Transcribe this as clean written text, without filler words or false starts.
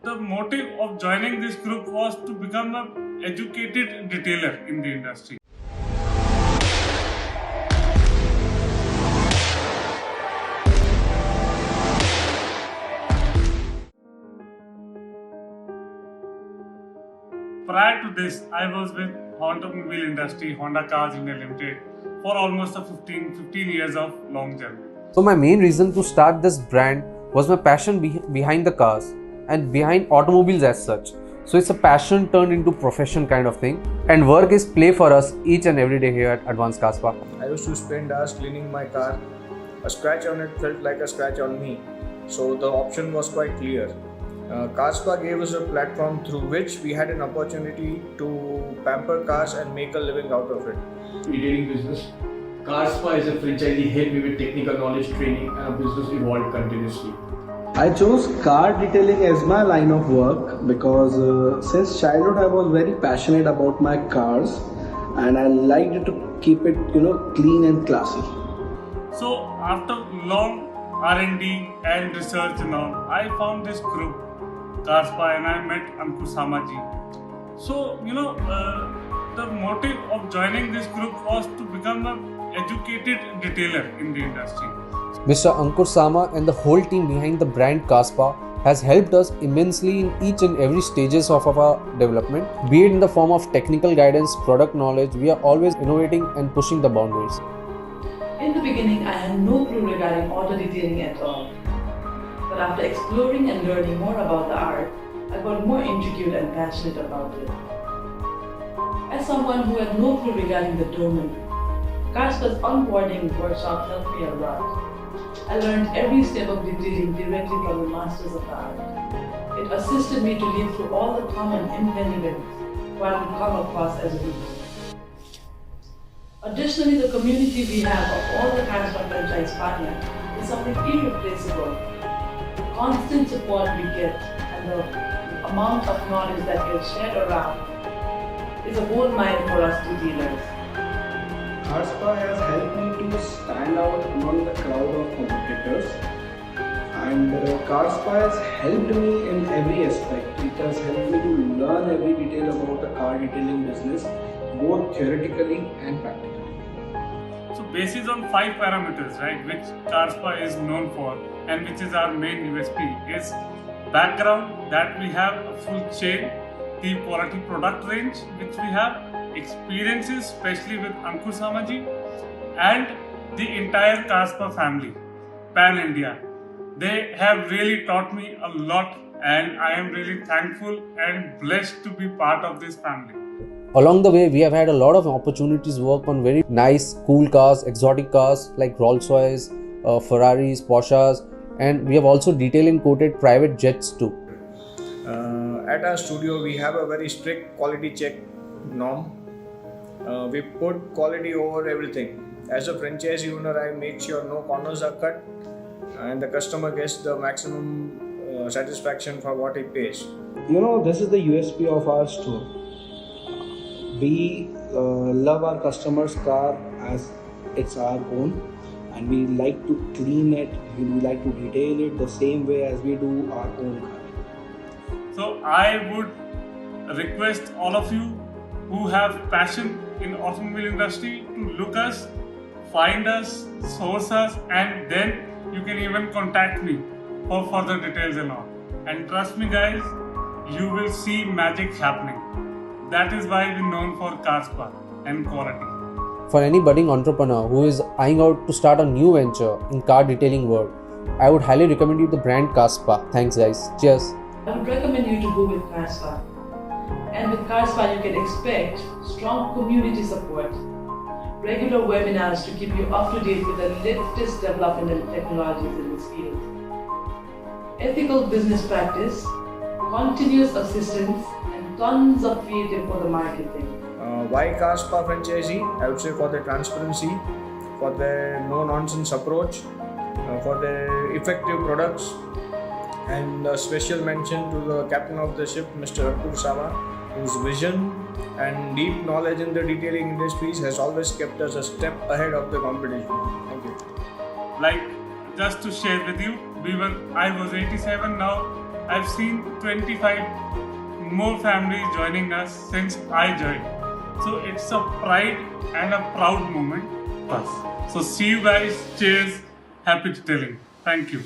The motive of joining this group was to become an educated detailer in the industry. Prior to this, I was with automobile industry, Honda Cars India Limited, for almost a 15 years of long journey. So my main reason to start this brand was my passion behind the cars and behind automobiles as such. So it's a passion turned into profession kind of thing, and work is play for us each and every day here at Advanced Car Spa. I used to spend hours cleaning my car. A scratch on it felt like a scratch on me, so the option was quite clear. Car Spa gave us a platform through which we had an opportunity to pamper cars and make a living out of it. Detailing business. Car Spa is a franchisee helped me with technical knowledge training and a business evolved continuously. I chose car detailing as my line of work because since childhood I was very passionate about my cars and I liked to keep it clean and classy. So after long R&D and research and all, I found this group, Car Spa, and I met Ankur Samaji. So the motive of joining this group was to become an educated detailer in the industry. Mr. Ankur Sama and the whole team behind the brand Car Spa has helped us immensely in each and every stages of our development. Be it in the form of technical guidance, product knowledge, we are always innovating and pushing the boundaries. In the beginning, I had no clue regarding auto detailing at all. But after exploring and learning more about the art, I got more intrigued and passionate about it. As someone who had no clue regarding the domain, Car Spa's onboarding workshop helped me a lot. I learned every step of detailing directly from the masters of the art. It assisted me to live through all the common impediments what I would come across as a beginner. Additionally, the community we have of all the Car Spa franchise partners is something irreplaceable. The constant support we get and the amount of knowledge that gets shared around is a gold mine for us detailers. Car Spa has helped me to stand out among the crowd of competitors, and Car Spa has helped me in every aspect. It has helped me to learn every detail about the car detailing business, both theoretically and practically. So basis on 5 parameters, right, which Car Spa is known for and which is our main USP is background, that we have a full chain, the quality product range which we have, experiences especially with Ankur Samaji, and the entire Car Spa family, Pan India. They have really taught me a lot, and I am really thankful and blessed to be part of this family. Along the way, we have had a lot of opportunities to work on very nice, cool cars, exotic cars like Rolls-Royce, Ferraris, Porsches, and we have also detailed and coated private jets too. At our studio, we have a very strict quality check norm. We put quality over everything. As a franchisee owner, I make sure no corners are cut and the customer gets the maximum satisfaction for what he pays. This is the USP of our store. We love our customer's car as it's our own, and we like to clean it, we like to detail it the same way as we do our own car. So I would request all of you who have passion in automobile industry to look us, find us, source us, and then you can even contact me for further details and all. And trust me guys, you will see magic happening. That is why we're known for Car Spa and quality. For any budding entrepreneur who is eyeing out to start a new venture in car detailing world, I would highly recommend you the brand Car Spa. Thanks guys. Cheers. I would recommend you to go with Car Spa. And with Car Spa, you can expect strong community support, regular webinars to keep you up to date with the latest development and technologies in this field, ethical business practice, continuous assistance, and tons of creative for the marketing. Why Car Spa franchisee? I would say for their transparency, for their no-nonsense approach, for their effective products, and a special mention to the captain of the ship, Mr. Ankur Sama, whose vision and deep knowledge in the detailing industries has always kept us a step ahead of the competition. Thank you. Like, just to share with you, I was 87 now. I've seen 25 more families joining us since I joined. So it's a pride and a proud moment for us. So see you guys. Cheers. Happy detailing. Thank you.